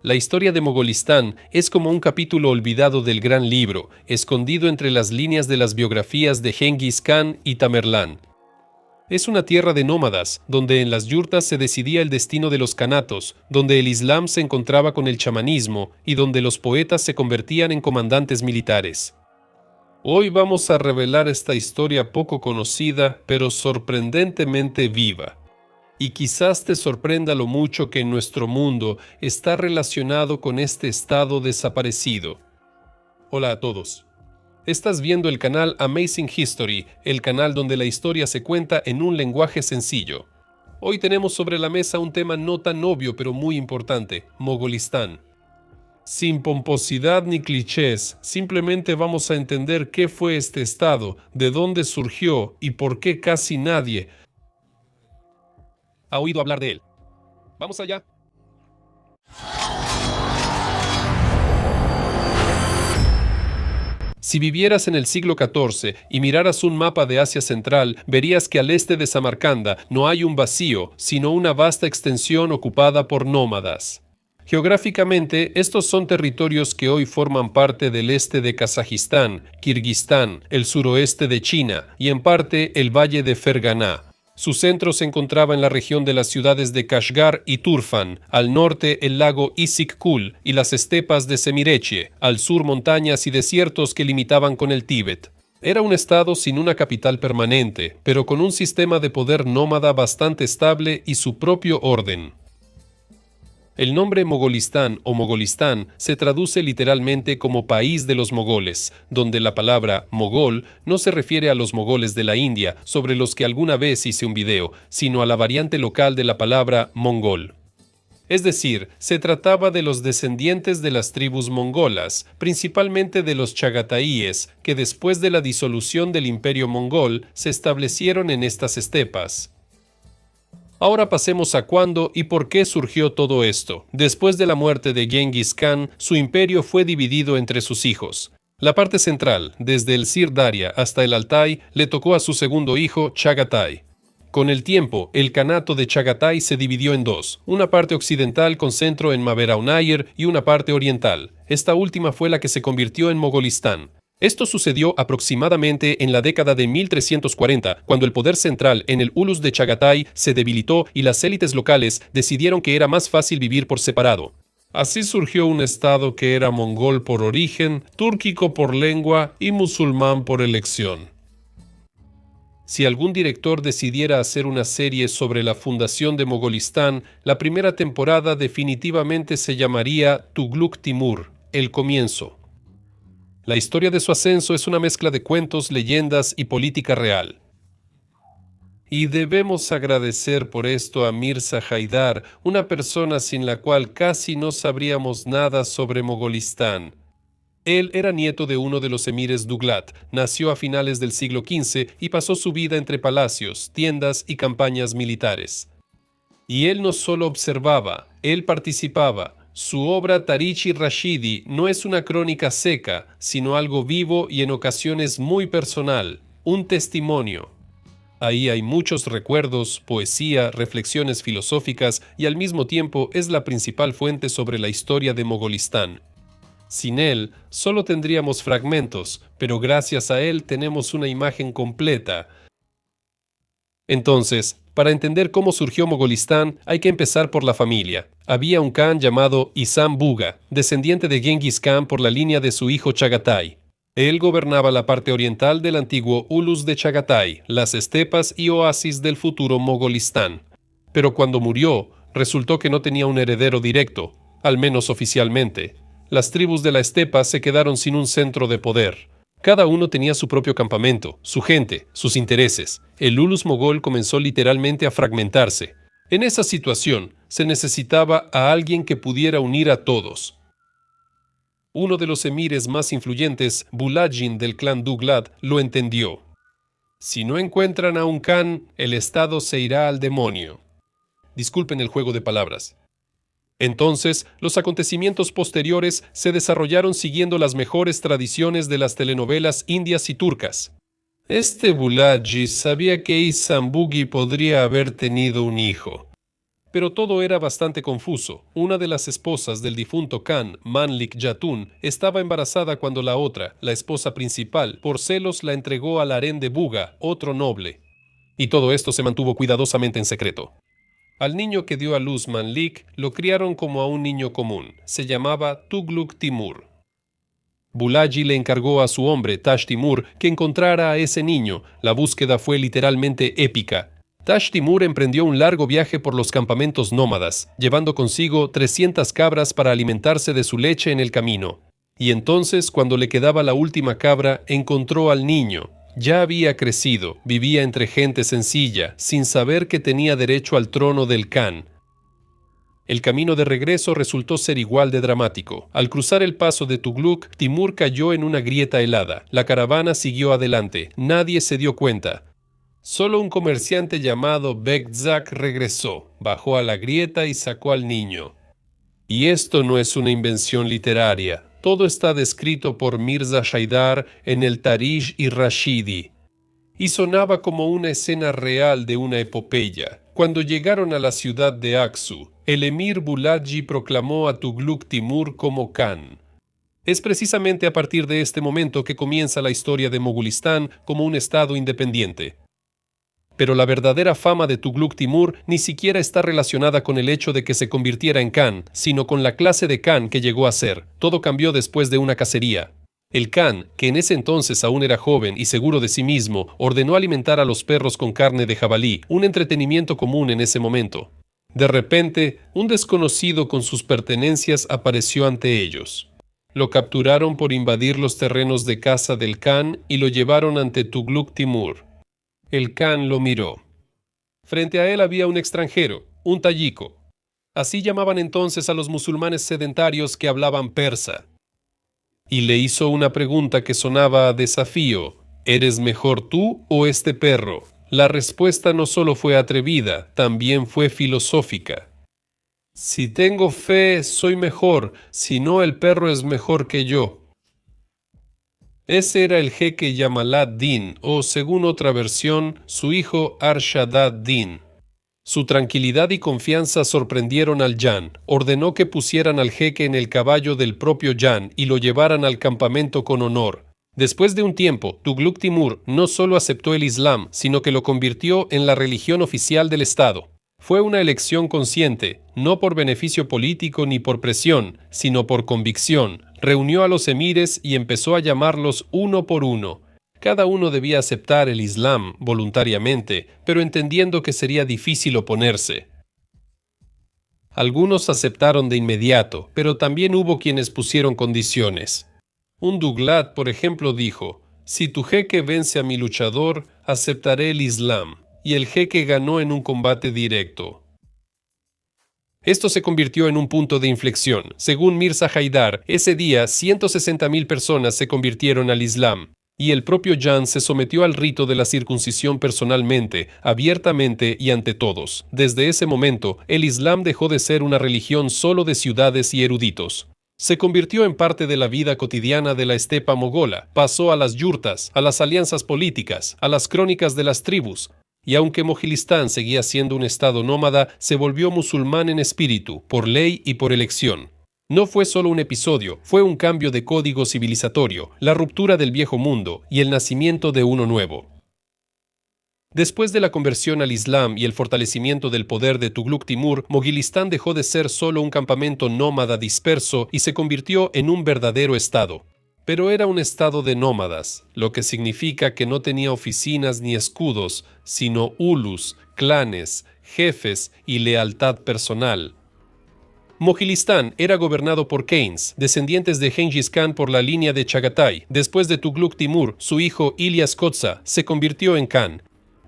La historia de Mogolistán es como un capítulo olvidado del gran libro, escondido entre las líneas de las biografías de Genghis Khan y Tamerlán. Es una tierra de nómadas, donde en las yurtas se decidía el destino de los kanatos, donde el Islam se encontraba con el chamanismo y donde los poetas se convertían en comandantes militares. Hoy vamos a revelar esta historia poco conocida, pero sorprendentemente viva. Y quizás te sorprenda lo mucho que en nuestro mundo está relacionado con este estado desaparecido. Hola a todos. Estás viendo el canal Amazing History, el canal donde la historia se cuenta en un lenguaje sencillo. Hoy tenemos sobre la mesa un tema no tan obvio pero muy importante, Mogolistán. Sin pomposidad ni clichés, simplemente vamos a entender qué fue este estado, de dónde surgió y por qué casi nadie ha oído hablar de él. ¡Vamos allá! Si vivieras en el siglo XIV y miraras un mapa de Asia Central, verías que al este de Samarcanda no hay un vacío, sino una vasta extensión ocupada por nómadas. Geográficamente, estos son territorios que hoy forman parte del este de Kazajistán, Kirguistán, el suroeste de China y en parte el valle de Ferganá. Su centro se encontraba en la región de las ciudades de Kashgar y Turfan, al norte el lago Issyk-Kul y las estepas de Semirechye, al sur montañas y desiertos que limitaban con el Tíbet. Era un estado sin una capital permanente, pero con un sistema de poder nómada bastante estable y su propio orden. El nombre Mogolistán o Mogolistán se traduce literalmente como país de los mogoles, donde la palabra mogol no se refiere a los mogoles de la India, sobre los que alguna vez hice un video, sino a la variante local de la palabra mongol. Es decir, se trataba de los descendientes de las tribus mongolas, principalmente de los chagataíes, que después de la disolución del imperio mongol se establecieron en estas estepas. Ahora pasemos a cuándo y por qué surgió todo esto. Después de la muerte de Genghis Khan, su imperio fue dividido entre sus hijos. La parte central, desde el Sir Daria hasta el Altai, le tocó a su segundo hijo, Chagatai. Con el tiempo, el Kanato de Chagatai se dividió en dos, una parte occidental con centro en Maveraunayr y una parte oriental. Esta última fue la que se convirtió en Mogolistán. Esto sucedió aproximadamente en la década de 1340, cuando el poder central en el Ulus de Chagatai se debilitó y las élites locales decidieron que era más fácil vivir por separado. Así surgió un estado que era mongol por origen, túrquico por lengua y musulmán por elección. Si algún director decidiera hacer una serie sobre la fundación de Mogolistán, la primera temporada definitivamente se llamaría Tughluq Timur, el comienzo. La historia de su ascenso es una mezcla de cuentos, leyendas y política real. Y debemos agradecer por esto a Mirza Haidar, una persona sin la cual casi no sabríamos nada sobre Mogolistán. Él era nieto de uno de los emires Duglat, nació a finales del siglo XV y pasó su vida entre palacios, tiendas y campañas militares. Y él no solo observaba, él participaba. Su obra Tarikh-i Rashidi no es una crónica seca, sino algo vivo y en ocasiones muy personal, un testimonio. Ahí hay muchos recuerdos, poesía, reflexiones filosóficas y al mismo tiempo es la principal fuente sobre la historia de Mogolistán. Sin él, solo tendríamos fragmentos, pero gracias a él tenemos una imagen completa. Entonces, para entender cómo surgió Mogolistán, hay que empezar por la familia. Había un Khan llamado Isam Buga, descendiente de Genghis Khan por la línea de su hijo Chagatai. Él gobernaba la parte oriental del antiguo Ulus de Chagatai, las estepas y oasis del futuro Mogolistán. Pero cuando murió, resultó que no tenía un heredero directo, al menos oficialmente. Las tribus de la estepa se quedaron sin un centro de poder. Cada uno tenía su propio campamento, su gente, sus intereses. El Ulus mogol comenzó literalmente a fragmentarse. En esa situación, se necesitaba a alguien que pudiera unir a todos. Uno de los emires más influyentes, Bulajin del clan Duglat, lo entendió. Si no encuentran a un Khan, el estado se irá al demonio. Disculpen el juego de palabras. Entonces, los acontecimientos posteriores se desarrollaron siguiendo las mejores tradiciones de las telenovelas indias y turcas. Este Bulaji sabía que Isam Bugi podría haber tenido un hijo. Pero todo era bastante confuso. Una de las esposas del difunto Khan, Manlik Yatun, estaba embarazada cuando la otra, la esposa principal, por celos la entregó al harén de Buga, otro noble. Y todo esto se mantuvo cuidadosamente en secreto. Al niño que dio a luz Manlik lo criaron como a un niño común. Se llamaba Tughluq Timur. Bulaji le encargó a su hombre, Tash Timur, que encontrara a ese niño. La búsqueda fue literalmente épica. Tash Timur emprendió un largo viaje por los campamentos nómadas, llevando consigo 300 cabras para alimentarse de su leche en el camino. Y entonces, cuando le quedaba la última cabra, encontró al niño. Ya había crecido, vivía entre gente sencilla, sin saber que tenía derecho al trono del Khan. El camino de regreso resultó ser igual de dramático. Al cruzar el paso de Tughluq, Timur cayó en una grieta helada. La caravana siguió adelante. Nadie se dio cuenta. Solo un comerciante llamado Bekzak regresó, bajó a la grieta y sacó al niño. Y esto no es una invención literaria. Todo está descrito por Mirza Haidar en el Tarikh y Rashidi. Y sonaba como una escena real de una epopeya. Cuando llegaron a la ciudad de Aksu, el emir Bulaji proclamó a Tughluq Timur como Khan. Es precisamente a partir de este momento que comienza la historia de Mogulistán como un estado independiente. Pero la verdadera fama de Tughluq Timur ni siquiera está relacionada con el hecho de que se convirtiera en Khan, sino con la clase de Khan que llegó a ser. Todo cambió después de una cacería. El Khan, que en ese entonces aún era joven y seguro de sí mismo, ordenó alimentar a los perros con carne de jabalí, un entretenimiento común en ese momento. De repente, un desconocido con sus pertenencias apareció ante ellos. Lo capturaron por invadir los terrenos de caza del Khan y lo llevaron ante Tughluq Timur. El Khan lo miró. Frente a él había un extranjero, un tayiko. Así llamaban entonces a los musulmanes sedentarios que hablaban persa. Y le hizo una pregunta que sonaba a desafío. ¿Eres mejor tú o este perro? La respuesta no solo fue atrevida, también fue filosófica. Si tengo fe, soy mejor, si no, el perro es mejor que yo. Ese era el jeque Yamal ad-Din, o según otra versión, su hijo Arshad ad-Din. Su tranquilidad y confianza sorprendieron al Jan. Ordenó que pusieran al jeque en el caballo del propio Jan y lo llevaran al campamento con honor. Después de un tiempo, Tughluq Timur no solo aceptó el Islam, sino que lo convirtió en la religión oficial del Estado. Fue una elección consciente, no por beneficio político ni por presión, sino por convicción. Reunió a los emires y empezó a llamarlos uno por uno. Cada uno debía aceptar el Islam voluntariamente, pero entendiendo que sería difícil oponerse. Algunos aceptaron de inmediato, pero también hubo quienes pusieron condiciones. Un Duglat, por ejemplo, dijo: «Si tu jeque vence a mi luchador, aceptaré el Islam», y el jeque ganó en un combate directo. Esto se convirtió en un punto de inflexión. Según Mirza Haidar, ese día 160.000 personas se convirtieron al Islam, y el propio Jan se sometió al rito de la circuncisión personalmente, abiertamente y ante todos. Desde ese momento, el Islam dejó de ser una religión solo de ciudades y eruditos. Se convirtió en parte de la vida cotidiana de la estepa mogola, pasó a las yurtas, a las alianzas políticas, a las crónicas de las tribus, y aunque Mogilistán seguía siendo un estado nómada, se volvió musulmán en espíritu, por ley y por elección. No fue solo un episodio, fue un cambio de código civilizatorio, la ruptura del viejo mundo y el nacimiento de uno nuevo. Después de la conversión al Islam y el fortalecimiento del poder de Tughluq Timur, Mogilistán dejó de ser solo un campamento nómada disperso y se convirtió en un verdadero estado. Pero era un estado de nómadas, lo que significa que no tenía oficinas ni escudos, sino ulus, clanes, jefes y lealtad personal. Mogilistán era gobernado por Keynes, descendientes de Gengis Khan por la línea de Chagatai. Después de Tughluq Timur, su hijo Ilyas Koza se convirtió en Khan.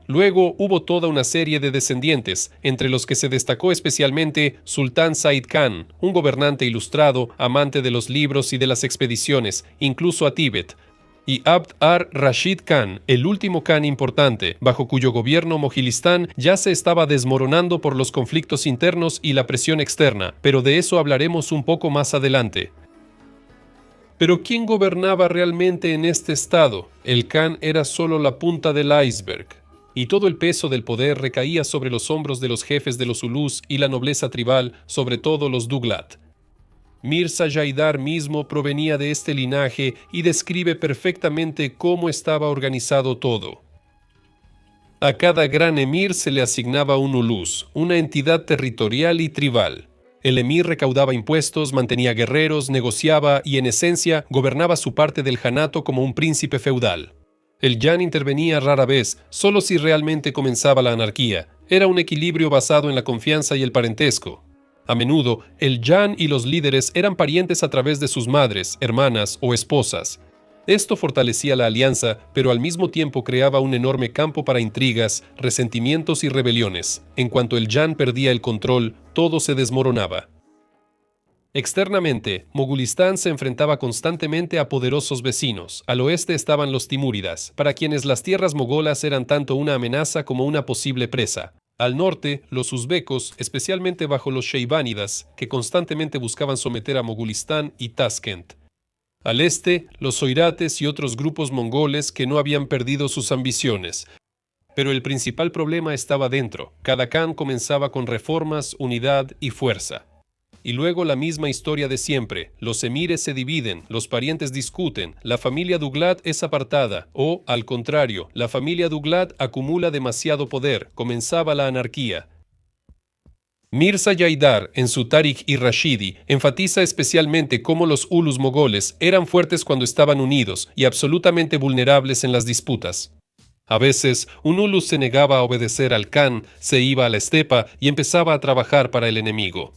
Luego hubo toda una serie de descendientes, entre los que se destacó especialmente Sultán Said Khan, un gobernante ilustrado, amante de los libros y de las expediciones, incluso a Tíbet, y Abd ar-Rashid Khan, el último Khan importante, bajo cuyo gobierno Mogilistán ya se estaba desmoronando por los conflictos internos y la presión externa, pero de eso hablaremos un poco más adelante. Pero ¿quién gobernaba realmente en este estado? El Khan era solo la punta del iceberg. y todo el peso del poder recaía sobre los hombros de los jefes de los Zulús y la nobleza tribal, sobre todo los Duglat. Mirza Jaidar mismo provenía de este linaje y describe perfectamente cómo estaba organizado todo. A cada gran emir se le asignaba un ulus, una entidad territorial y tribal. El emir recaudaba impuestos, mantenía guerreros, negociaba y, en esencia, gobernaba su parte del janato como un príncipe feudal. El yan intervenía rara vez, solo si realmente comenzaba la anarquía. Era un equilibrio basado en la confianza y el parentesco. A menudo, el yan y los líderes eran parientes a través de sus madres, hermanas o esposas. Esto fortalecía la alianza, pero al mismo tiempo creaba un enorme campo para intrigas, resentimientos y rebeliones. En cuanto el yan perdía el control, todo se desmoronaba. Externamente, Mogulistán se enfrentaba constantemente a poderosos vecinos. Al oeste estaban los timúridas, para quienes las tierras mogolas eran tanto una amenaza como una posible presa. Al norte, los uzbecos, especialmente bajo los sheibánidas, que constantemente buscaban someter a Mogulistán y Taskent. Al este, los oirates y otros grupos mongoles que no habían perdido sus ambiciones. Pero el principal problema estaba dentro. Cada khan comenzaba con reformas, unidad y fuerza. Y luego la misma historia de siempre. Los emires se dividen, los parientes discuten, la familia Duglat es apartada, o, al contrario, la familia Duglat acumula demasiado poder. Comenzaba la anarquía. Mirza Jaidar, en su Tarikh y Rashidi, enfatiza especialmente cómo los ulus mogoles eran fuertes cuando estaban unidos y absolutamente vulnerables en las disputas. A veces, un ulus se negaba a obedecer al khan, se iba a la estepa y empezaba a trabajar para el enemigo.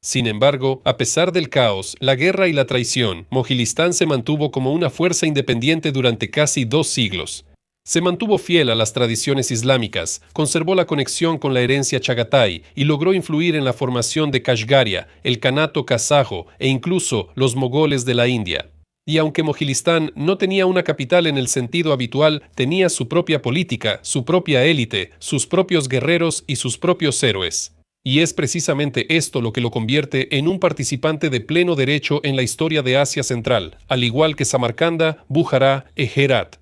Sin embargo, a pesar del caos, la guerra y la traición, Mogilistán se mantuvo como una fuerza independiente durante casi 2 siglos. Se mantuvo fiel a las tradiciones islámicas, conservó la conexión con la herencia Chagatai y logró influir en la formación de Kashgaria, el Kanato kazajo e incluso los mogoles de la India. Y aunque Mogilistán no tenía una capital en el sentido habitual, tenía su propia política, su propia élite, sus propios guerreros y sus propios héroes. Y es precisamente esto lo que lo convierte en un participante de pleno derecho en la historia de Asia Central, al igual que Samarcanda, Bujará y Herat.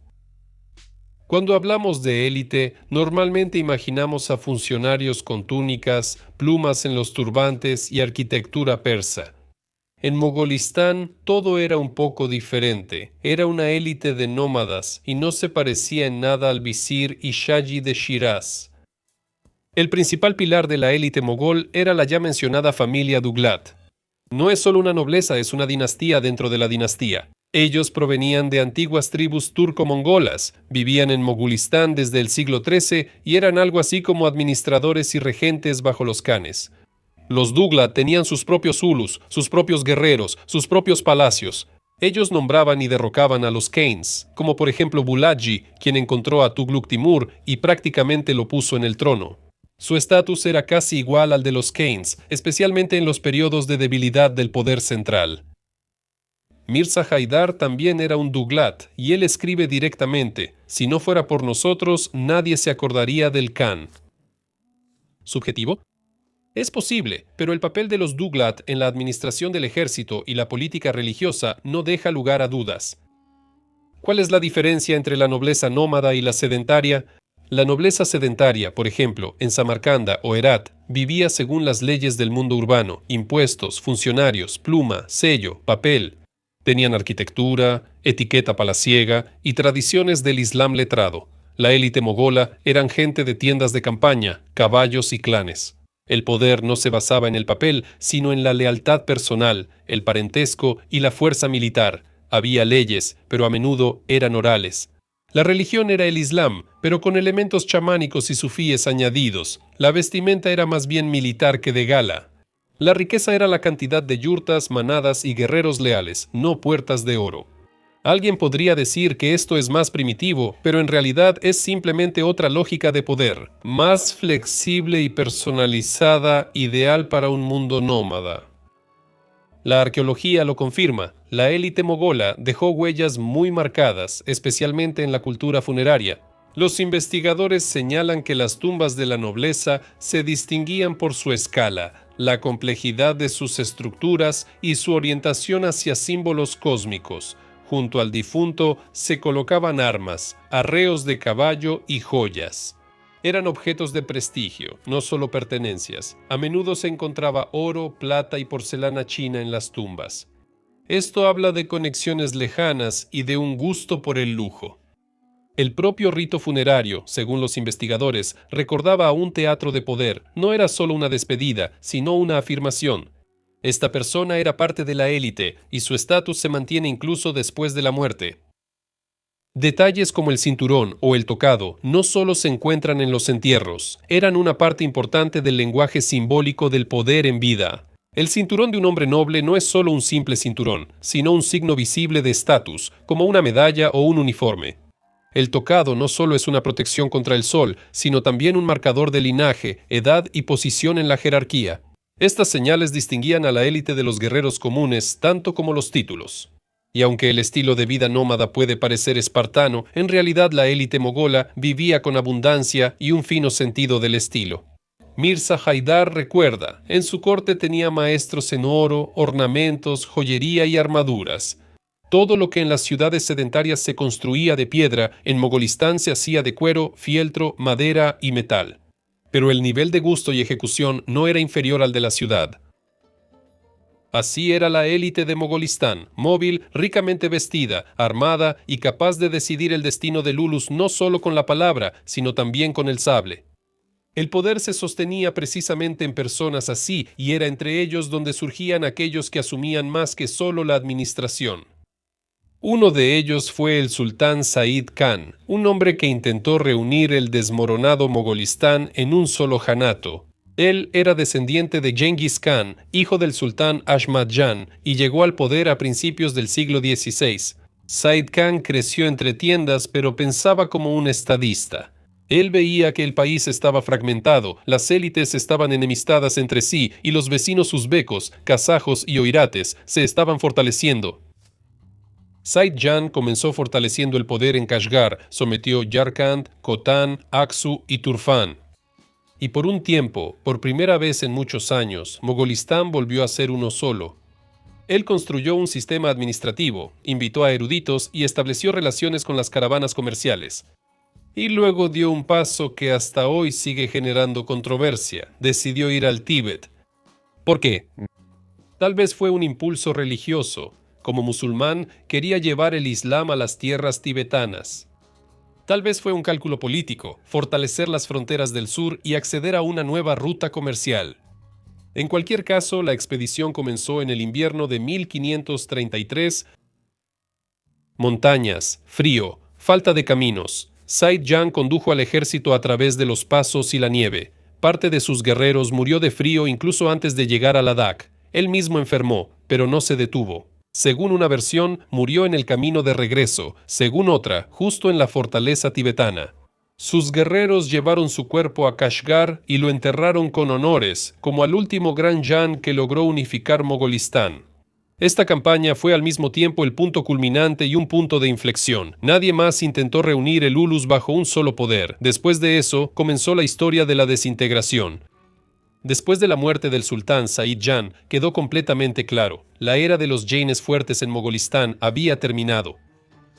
Cuando hablamos de élite, normalmente imaginamos a funcionarios con túnicas, plumas en los turbantes y arquitectura persa. En Mogolistán todo era un poco diferente. Era una élite de nómadas y no se parecía en nada al visir y shaji de Shiraz. El principal pilar de la élite mogol era la ya mencionada familia Duglat. No es solo una nobleza, es una dinastía dentro de la dinastía. Ellos provenían de antiguas tribus turco-mongolas, vivían en Mogulistán desde el siglo XIII y eran algo así como administradores y regentes bajo los khanes. Los Duglat tenían sus propios ulus, sus propios guerreros, sus propios palacios. Ellos nombraban y derrocaban a los Khains, como por ejemplo Bulaji, quien encontró a Tughluq Timur y prácticamente lo puso en el trono. Su estatus era casi igual al de los Khains, especialmente en los periodos de debilidad del poder central. Mirza Jaidar también era un Duglat, y él escribe directamente: si no fuera por nosotros, nadie se acordaría del Khan. ¿Subjetivo? Es posible, pero el papel de los Duglat en la administración del ejército y la política religiosa no deja lugar a dudas. ¿Cuál es la diferencia entre la nobleza nómada y la sedentaria? La nobleza sedentaria, por ejemplo, en Samarcanda o Herat, vivía según las leyes del mundo urbano: impuestos, funcionarios, pluma, sello, papel. Tenían arquitectura, etiqueta palaciega y tradiciones del Islam letrado. La élite mogola eran gente de tiendas de campaña, caballos y clanes. El poder no se basaba en el papel, sino en la lealtad personal, el parentesco y la fuerza militar. Había leyes, pero a menudo eran orales. La religión era el Islam, pero con elementos chamánicos y sufíes añadidos. La vestimenta era más bien militar que de gala. La riqueza era la cantidad de yurtas, manadas y guerreros leales, no puertas de oro. Alguien podría decir que esto es más primitivo, pero en realidad es simplemente otra lógica de poder, más flexible y personalizada, ideal para un mundo nómada. La arqueología lo confirma. La élite mogola dejó huellas muy marcadas, especialmente en la cultura funeraria. Los investigadores señalan que las tumbas de la nobleza se distinguían por su escala, la complejidad de sus estructuras y su orientación hacia símbolos cósmicos. Junto al difunto se colocaban armas, arreos de caballo y joyas. Eran objetos de prestigio, no solo pertenencias. A menudo se encontraba oro, plata y porcelana china en las tumbas. Esto habla de conexiones lejanas y de un gusto por el lujo. El propio rito funerario, según los investigadores, recordaba a un teatro de poder. No era solo una despedida, sino una afirmación. Esta persona era parte de la élite y su estatus se mantiene incluso después de la muerte. Detalles como el cinturón o el tocado no solo se encuentran en los entierros, eran una parte importante del lenguaje simbólico del poder en vida. El cinturón de un hombre noble no es solo un simple cinturón, sino un signo visible de estatus, como una medalla o un uniforme. El tocado no solo es una protección contra el sol, sino también un marcador de linaje, edad y posición en la jerarquía. Estas señales distinguían a la élite de los guerreros comunes tanto como los títulos. Y aunque el estilo de vida nómada puede parecer espartano, en realidad la élite mogola vivía con abundancia y un fino sentido del estilo. Mirza Haidar recuerda, en su corte tenía maestros en oro, ornamentos, joyería y armaduras. Todo lo que en las ciudades sedentarias se construía de piedra, en Mogolistán se hacía de cuero, fieltro, madera y metal. Pero el nivel de gusto y ejecución no era inferior al de la ciudad. Así era la élite de Mogolistán, móvil, ricamente vestida, armada y capaz de decidir el destino de Lulus no solo con la palabra, sino también con el sable. El poder se sostenía precisamente en personas así, y era entre ellos donde surgían aquellos que asumían más que solo la administración. Uno de ellos fue el sultán Said Khan, un hombre que intentó reunir el desmoronado Mogolistán en un solo janato. Él era descendiente de Genghis Khan, hijo del sultán Ahmad Jan, y llegó al poder a principios del siglo XVI. Said Khan creció entre tiendas, pero pensaba como un estadista. Él veía que el país estaba fragmentado, las élites estaban enemistadas entre sí y los vecinos uzbecos, kazajos y oirates se estaban fortaleciendo. Said Jan comenzó fortaleciendo el poder en Kashgar, sometió Yarkand, Khotan, Aksu y Turfán. Y por un tiempo, por primera vez en muchos años, Mogolistán volvió a ser uno solo. Él construyó un sistema administrativo, invitó a eruditos y estableció relaciones con las caravanas comerciales. Y luego dio un paso que hasta hoy sigue generando controversia. Decidió ir al Tíbet. ¿Por qué? Tal vez fue un impulso religioso. Como musulmán, quería llevar el Islam a las tierras tibetanas. Tal vez fue un cálculo político, fortalecer las fronteras del sur y acceder a una nueva ruta comercial. En cualquier caso, la expedición comenzó en el invierno de 1533. Montañas, frío, falta de caminos. Said Jan condujo al ejército a través de los pasos y la nieve. Parte de sus guerreros murió de frío incluso antes de llegar a Ladakh. Él mismo enfermó, pero no se detuvo. Según una versión, murió en el camino de regreso, según otra, justo en la fortaleza tibetana. Sus guerreros llevaron su cuerpo a Kashgar y lo enterraron con honores, como al último gran Jan que logró unificar Mogolistán. Esta campaña fue al mismo tiempo el punto culminante y un punto de inflexión. Nadie más intentó reunir el Ulus bajo un solo poder. Después de eso, comenzó la historia de la desintegración. Después de la muerte del sultán Said Jan, quedó completamente claro, la era de los Jaines fuertes en Mogolistán había terminado.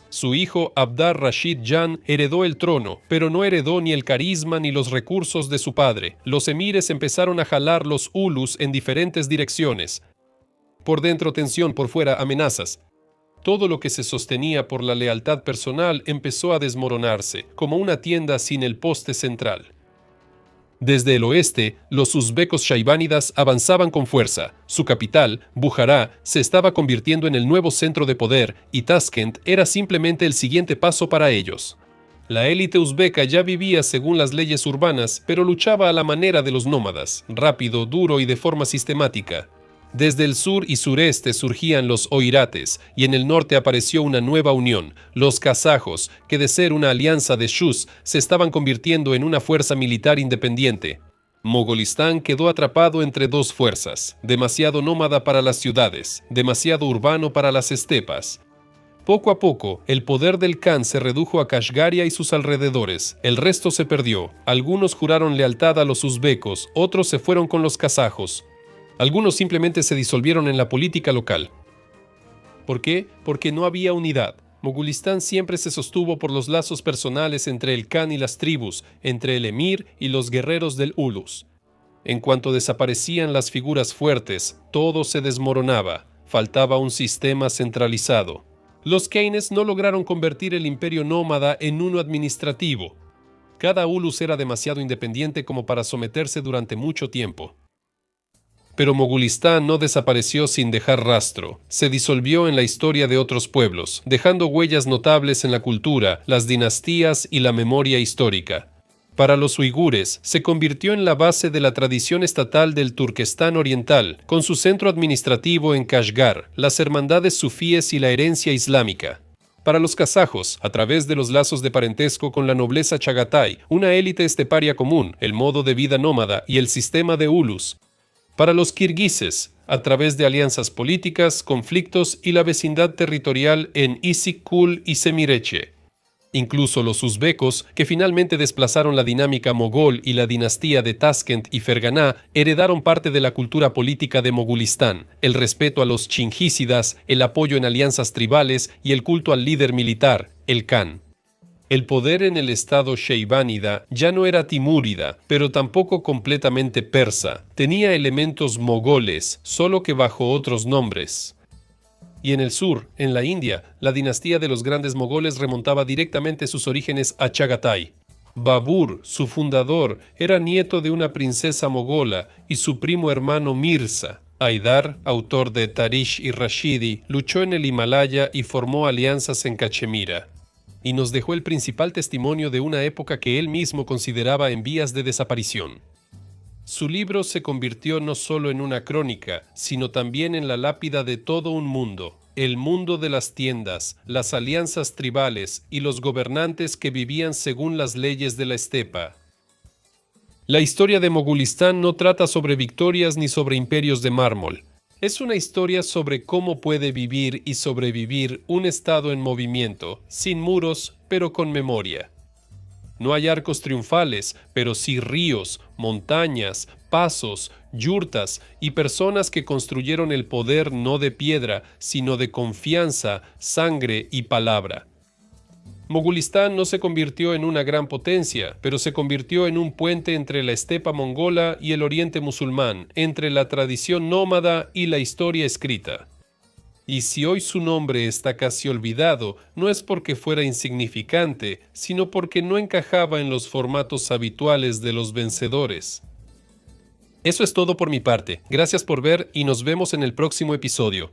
Su hijo Abdar Rashid Jan heredó el trono, pero no heredó ni el carisma ni los recursos de su padre. Los emires empezaron a jalar los ulus en diferentes direcciones. Por dentro tensión, por fuera amenazas. Todo lo que se sostenía por la lealtad personal empezó a desmoronarse, como una tienda sin el poste central. Desde el oeste, los uzbecos shaibánidas avanzaban con fuerza. Su capital, Bujará, se estaba convirtiendo en el nuevo centro de poder y Taskent era simplemente el siguiente paso para ellos. La élite uzbeca ya vivía según las leyes urbanas, pero luchaba a la manera de los nómadas, rápido, duro y de forma sistemática. Desde el sur y sureste surgían los oirates, y en el norte apareció una nueva unión, los kazajos, que de ser una alianza de Shus, se estaban convirtiendo en una fuerza militar independiente. Mogolistán quedó atrapado entre dos fuerzas, demasiado nómada para las ciudades, demasiado urbano para las estepas. Poco a poco, el poder del Khan se redujo a Kashgaria y sus alrededores, el resto se perdió, algunos juraron lealtad a los uzbecos, otros se fueron con los kazajos. Algunos simplemente se disolvieron en la política local. ¿Por qué? Porque no había unidad. Mogulistán siempre se sostuvo por los lazos personales entre el Khan y las tribus, entre el emir y los guerreros del Ulus. En cuanto desaparecían las figuras fuertes, todo se desmoronaba, faltaba un sistema centralizado. Los Keynes no lograron convertir el imperio nómada en uno administrativo. Cada Ulus era demasiado independiente como para someterse durante mucho tiempo. Pero Mogulistán no desapareció sin dejar rastro. Se disolvió en la historia de otros pueblos, dejando huellas notables en la cultura, las dinastías y la memoria histórica. Para los uigures, se convirtió en la base de la tradición estatal del Turquestán Oriental, con su centro administrativo en Kashgar, las hermandades sufíes y la herencia islámica. Para los kazajos, a través de los lazos de parentesco con la nobleza Chagatai, una élite esteparia común, el modo de vida nómada y el sistema de Ulus. Para los kirguises, a través de alianzas políticas, conflictos y la vecindad territorial en Issyk-Kul y Semireche. Incluso los uzbecos, que finalmente desplazaron la dinámica mogol y la dinastía de Taskent y Ferganá, heredaron parte de la cultura política de Mogulistán, el respeto a los chingísidas, el apoyo en alianzas tribales y el culto al líder militar, el Khan. El poder en el estado sheibánida ya no era timúrida, pero tampoco completamente persa. Tenía elementos mogoles, solo que bajo otros nombres. Y en el sur, en la India, la dinastía de los grandes mogoles remontaba directamente sus orígenes a Chagatai. Babur, su fundador, era nieto de una princesa mogola y su primo hermano Mirza. Haidar, autor de Tarish y Rashidi, luchó en el Himalaya y formó alianzas en Cachemira. Y nos dejó el principal testimonio de una época que él mismo consideraba en vías de desaparición. Su libro se convirtió no solo en una crónica, sino también en la lápida de todo un mundo, el mundo de las tiendas, las alianzas tribales y los gobernantes que vivían según las leyes de la estepa. La historia de Mogulistán no trata sobre victorias ni sobre imperios de mármol. Es una historia sobre cómo puede vivir y sobrevivir un estado en movimiento, sin muros, pero con memoria. No hay arcos triunfales, pero sí ríos, montañas, pasos, yurtas y personas que construyeron el poder no de piedra, sino de confianza, sangre y palabra. Mogulistán no se convirtió en una gran potencia, pero se convirtió en un puente entre la estepa mongola y el oriente musulmán, entre la tradición nómada y la historia escrita. Y si hoy su nombre está casi olvidado, no es porque fuera insignificante, sino porque no encajaba en los formatos habituales de los vencedores. Eso es todo por mi parte. Gracias por ver y nos vemos en el próximo episodio.